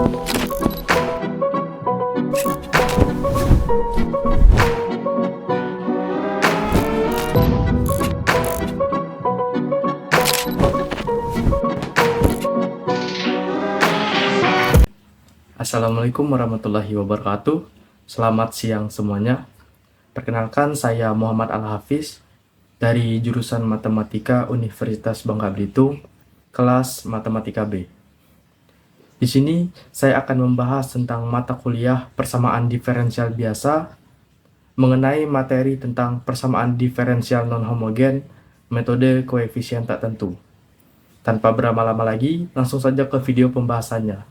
Assalamualaikum warahmatullahi wabarakatuh. Selamat siang semuanya. Perkenalkan, saya Muhammad Al-Hafiz dari jurusan Matematika Universitas Bangka Belitung, kelas Matematika B. Di sini saya akan membahas tentang mata kuliah persamaan diferensial biasa, mengenai materi tentang persamaan diferensial non-homogen, metode koefisien tak tentu. Tanpa berlama-lama lagi, langsung saja ke video pembahasannya.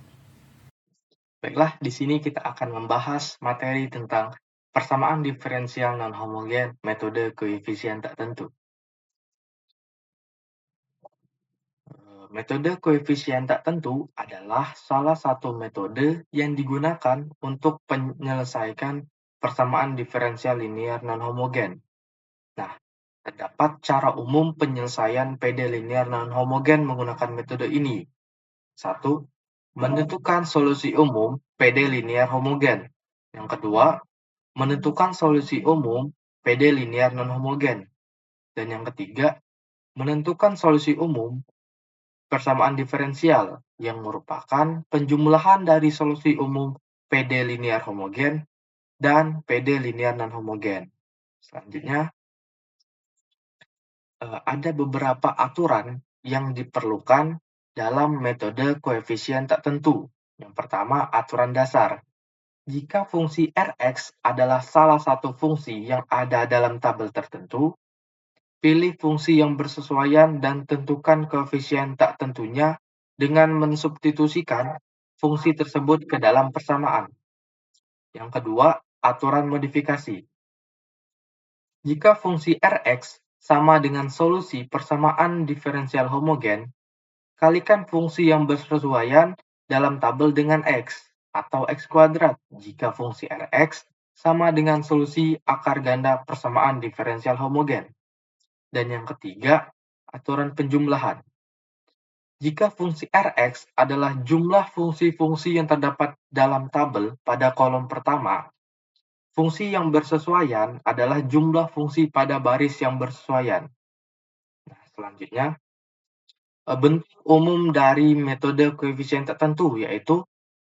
Baiklah, di sini kita akan membahas materi tentang persamaan diferensial non-homogen, metode koefisien tak tentu. Metode koefisien tak tentu adalah salah satu metode yang digunakan untuk menyelesaikan persamaan diferensial linear non-homogen. Nah, terdapat cara umum penyelesaian PD linear non-homogen menggunakan metode ini. 1. Menentukan solusi umum PD linear homogen. Yang kedua, menentukan solusi umum PD linear non-homogen. Dan yang ketiga, menentukan solusi umum persamaan diferensial yang merupakan penjumlahan dari solusi umum PD linear homogen dan PD linear non-homogen. Selanjutnya, ada beberapa aturan yang diperlukan dalam metode koefisien tak tentu. Yang pertama, aturan dasar. Jika fungsi Rx adalah salah satu fungsi yang ada dalam tabel tertentu, pilih fungsi yang bersesuaian dan tentukan koefisien tak tentunya dengan mensubstitusikan fungsi tersebut ke dalam persamaan. Yang kedua, aturan modifikasi. Jika fungsi Rx sama dengan solusi persamaan diferensial homogen, kalikan fungsi yang bersesuaian dalam tabel dengan X, atau X kuadrat jika fungsi Rx sama dengan solusi akar ganda persamaan diferensial homogen. Dan yang ketiga, aturan penjumlahan. Jika fungsi Rx adalah jumlah fungsi-fungsi yang terdapat dalam tabel pada kolom pertama, fungsi yang bersesuaian adalah jumlah fungsi pada baris yang bersesuaian. Nah, selanjutnya, bentuk umum dari metode koefisien tertentu yaitu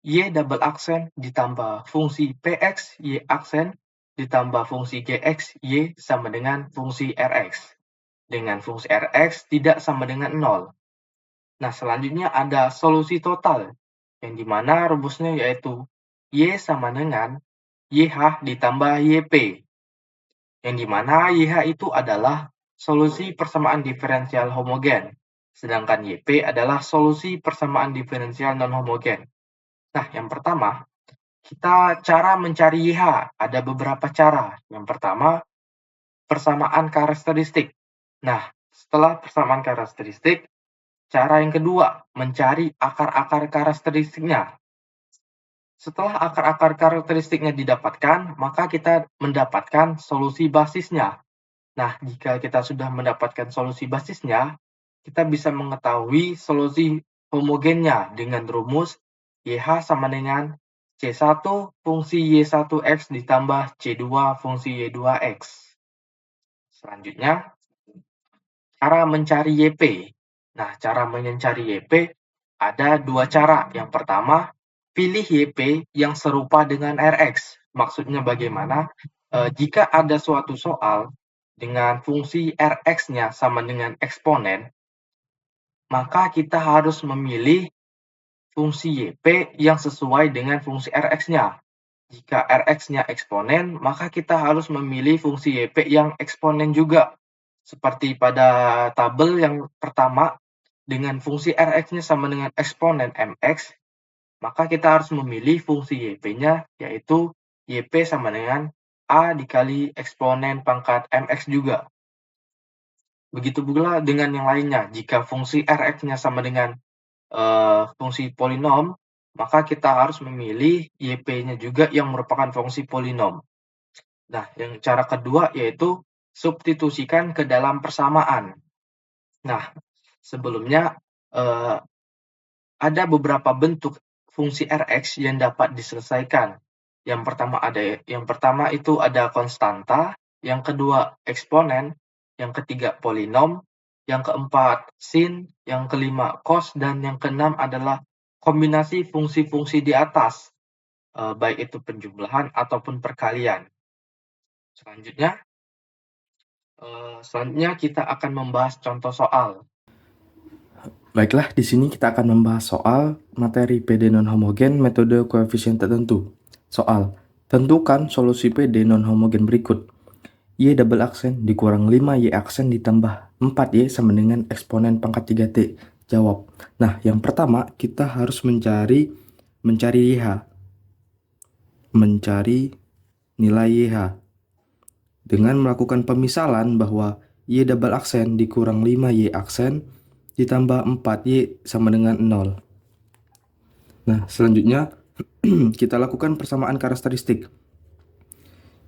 Y double aksen ditambah fungsi Px Y aksen ditambah fungsi Gx Y sama dengan fungsi Rx. Dengan fungsi Rx tidak sama dengan 0. Nah, selanjutnya ada solusi total, yang dimana rumusnya yaitu Y sama dengan YH ditambah YP. Yang dimana YH itu adalah solusi persamaan diferensial homogen, sedangkan YP adalah solusi persamaan diferensial non-homogen. Nah, yang pertama, cara mencari YH. Ada beberapa cara. Yang pertama, persamaan karakteristik. Nah, setelah persamaan karakteristik, cara yang kedua, mencari akar-akar karakteristiknya. Setelah akar-akar karakteristiknya didapatkan, maka kita mendapatkan solusi basisnya. Nah, jika kita sudah mendapatkan solusi basisnya, kita bisa mengetahui solusi homogennya dengan rumus YH sama dengan C1 fungsi Y1X ditambah C2 fungsi Y2X. Selanjutnya, cara mencari YP. Nah, cara mencari YP ada dua cara. Yang pertama, pilih YP yang serupa dengan Rx. Maksudnya bagaimana? Jika ada suatu soal dengan fungsi Rx-nya sama dengan eksponen, maka kita harus memilih fungsi YP yang sesuai dengan fungsi Rx-nya. Jika Rx-nya eksponen, maka kita harus memilih fungsi YP yang eksponen juga. Seperti pada tabel yang pertama, dengan fungsi Rx-nya sama dengan eksponen Mx, maka kita harus memilih fungsi YP-nya, yaitu YP sama dengan A dikali eksponen pangkat Mx juga. Begitu pula dengan yang lainnya. Jika fungsi Rx-nya sama dengan fungsi polinom, maka kita harus memilih YP-nya juga yang merupakan fungsi polinom. Nah, yang cara kedua yaitu substitusikan ke dalam persamaan. Nah, sebelumnya ada beberapa bentuk fungsi Rx yang dapat diselesaikan. Yang pertama itu ada konstanta, yang kedua eksponen, yang ketiga polinom, yang keempat sin, yang kelima cos, dan yang keenam adalah kombinasi fungsi-fungsi di atas, baik itu penjumlahan ataupun perkalian. Selanjutnya kita akan membahas contoh soal. Baiklah, di sini kita akan membahas soal materi PD non-homogen metode koefisien tertentu. Soal, tentukan solusi PD non-homogen berikut. Y double aksen dikurang 5Y aksen ditambah 4Y sama dengan eksponen pangkat 3T. Jawab. Nah, yang pertama kita harus mencari YH. Mencari nilai YH. Dengan melakukan pemisalan bahwa Y double aksen dikurang 5Y aksen ditambah 4Y sama dengan 0. Nah, selanjutnya kita lakukan persamaan karakteristik.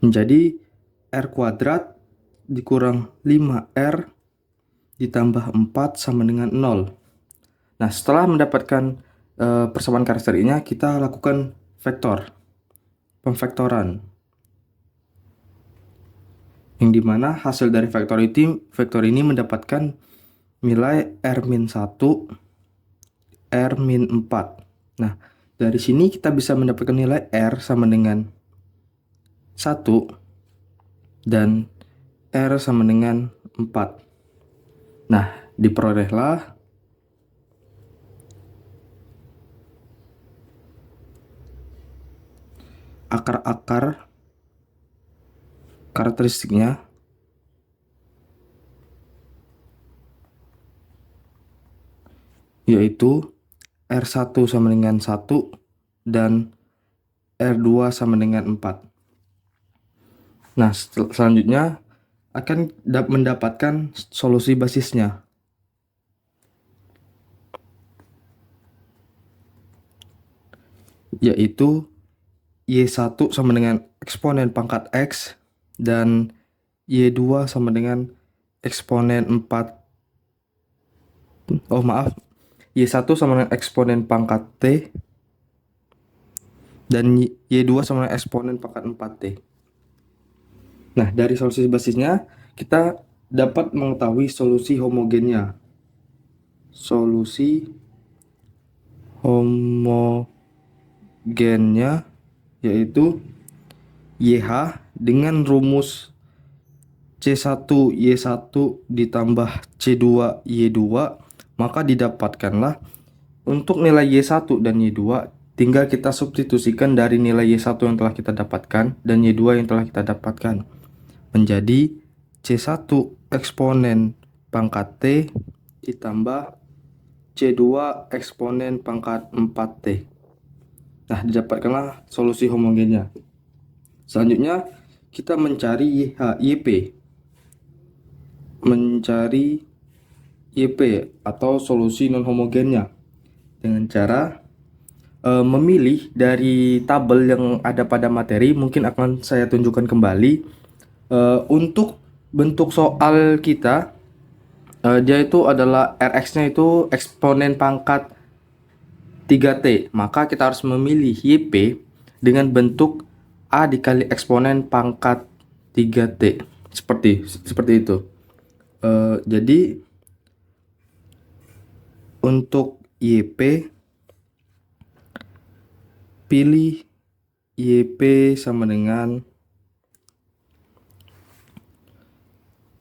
Menjadi R kuadrat dikurang 5R ditambah 4 sama dengan 0. Nah, setelah mendapatkan persamaan karakteristiknya, kita lakukan pemvektoran. Yang dimana hasil dari vektor ini mendapatkan nilai R-1, R-4. Nah, dari sini kita bisa mendapatkan nilai R sama dengan 1 dan R sama dengan 4. Nah, diperolehlah akar-akar karakteristiknya, yaitu R1 sama dengan 1 dan R2 sama dengan 4. Nah, selanjutnya akan mendapatkan solusi basisnya, yaitu Y1 sama dengan eksponen pangkat X dan Y2 sama dengan eksponen 4. Y1 sama dengan eksponen pangkat T dan Y2 sama dengan eksponen pangkat 4T. Nah, dari solusi basisnya kita dapat mengetahui solusi homogennya. Solusi homogennya yaitu YH dengan rumus C1Y1 ditambah C2Y2, maka didapatkanlah untuk nilai Y1 dan Y2 tinggal kita substitusikan dari nilai Y1 yang telah kita dapatkan dan Y2 yang telah kita dapatkan menjadi C1 eksponen pangkat T ditambah C2 eksponen pangkat 4T. Nah, didapatkanlah solusi homogennya. Selanjutnya kita mencari YP. Mencari YP atau solusi non homogennya dengan cara memilih dari tabel yang ada pada materi. Mungkin akan saya tunjukkan kembali. Untuk bentuk soal kita, dia itu adalah Rx-nya itu eksponen pangkat 3T, maka kita harus memilih YP dengan bentuk A dikali eksponen pangkat 3T, seperti itu. Jadi untuk YP, pilih YP sama dengan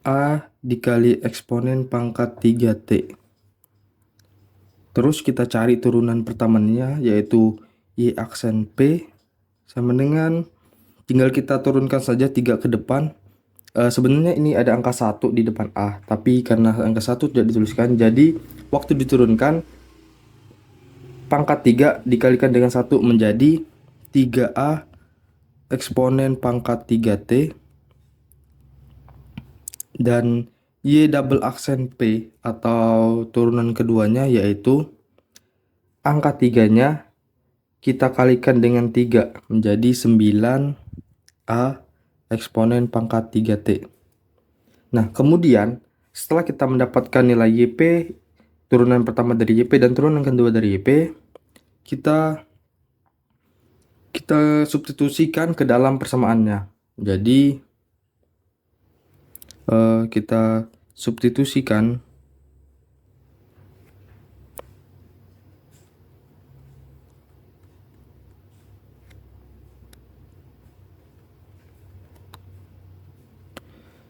A dikali eksponen pangkat 3T. Terus kita cari turunan pertamanya, yaitu Y aksen P sama dengan, tinggal kita turunkan saja 3 ke depan. Sebenarnya ini ada angka 1 di depan A, tapi karena angka 1 tidak dituliskan, jadi waktu diturunkan pangkat 3 dikalikan dengan 1 menjadi 3A eksponen pangkat 3T dan Y double aksen P atau turunan keduanya, yaitu angka 3-nya kita kalikan dengan 3 menjadi 9A eksponen pangkat 3T. Nah, kemudian setelah kita mendapatkan nilai YP, turunan pertama dari YP dan turunan kedua dari YP, kita kita substitusikan ke dalam persamaannya. Jadi kita substitusikan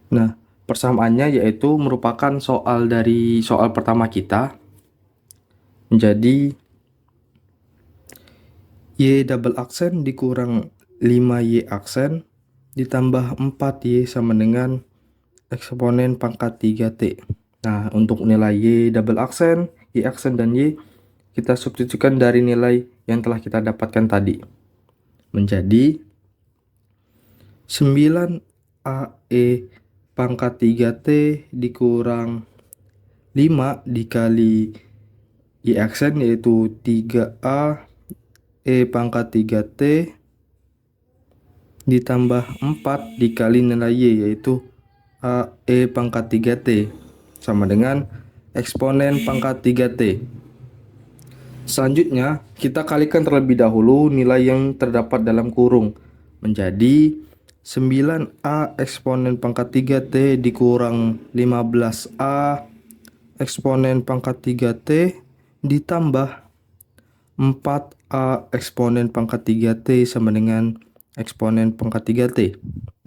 Nah, persamaannya yaitu merupakan soal dari soal pertama kita. Menjadi Y double aksen dikurang 5Y aksen ditambah 4Y sama dengan eksponen pangkat 3T. Nah, untuk nilai Y double aksen, Y aksen, dan Y kita substitusikan dari nilai yang telah kita dapatkan tadi. Menjadi 9AE pangkat 3T dikurang 5 dikali Y aksen yaitu 3A E pangkat 3T ditambah 4 dikali nilai Y yaitu A E pangkat 3T sama dengan eksponen pangkat 3T. Selanjutnya kita kalikan terlebih dahulu nilai yang terdapat dalam kurung menjadi 9A eksponen pangkat 3T dikurang 15A eksponen pangkat 3T ditambah 4A eksponen pangkat 3T sama dengan eksponen pangkat 3T.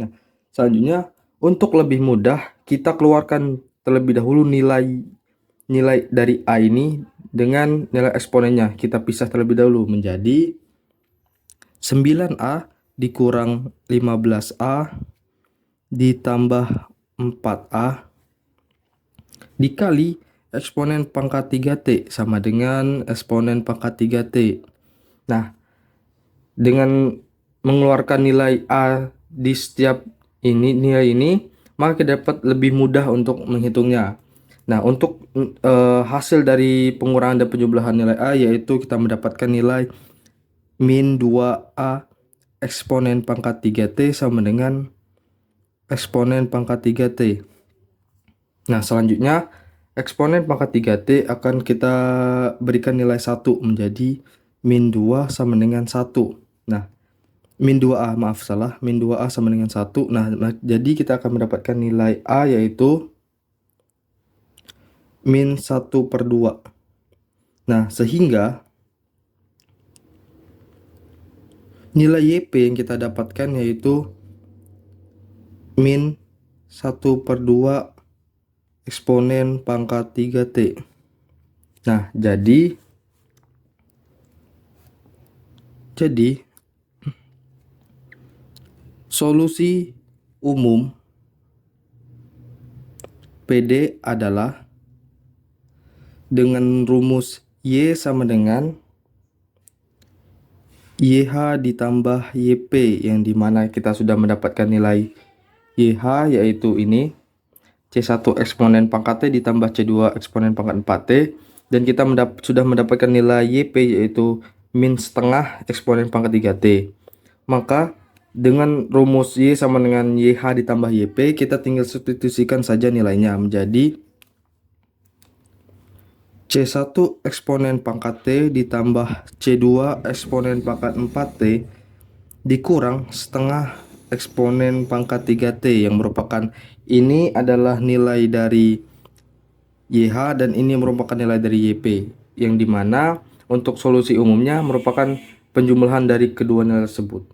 Nah, selanjutnya untuk lebih mudah kita keluarkan terlebih dahulu nilai dari A ini dengan nilai eksponennya. Kita pisah terlebih dahulu menjadi 9A dikurang 15A ditambah 4A dikali eksponen pangkat 3T sama dengan eksponen pangkat 3T. Nah, dengan mengeluarkan nilai A di setiap nilai ini, maka kita dapat lebih mudah untuk menghitungnya. Nah, untuk hasil dari pengurangan dan penjumlahan nilai A yaitu kita mendapatkan nilai min 2A eksponen pangkat 3T sama dengan eksponen pangkat 3T. Nah, selanjutnya eksponen pangkat 3T akan kita berikan nilai 1 menjadi min 2 sama dengan 1. Nah, min 2A, maaf salah, min 2A sama dengan 1. Nah, jadi kita akan mendapatkan nilai A yaitu min 1/2. Nah, sehingga nilai YP yang kita dapatkan yaitu min 1/2 eksponen pangkat 3T. Nah, jadi solusi umum PD adalah dengan rumus Y sama dengan YH ditambah YP, yang dimana kita sudah mendapatkan nilai YH yaitu ini C1 eksponen pangkat T ditambah C2 eksponen pangkat 4T, dan kita sudah mendapatkan nilai YP yaitu min setengah eksponen pangkat 3T. Maka dengan rumus Y sama dengan YH ditambah YP, kita tinggal substitusikan saja nilainya menjadi C1 eksponen pangkat T ditambah C2 eksponen pangkat 4T dikurang setengah eksponen pangkat 3T, yang merupakan ini adalah nilai dari YH dan ini merupakan nilai dari YP, yang dimana untuk solusi umumnya merupakan penjumlahan dari kedua nilai tersebut.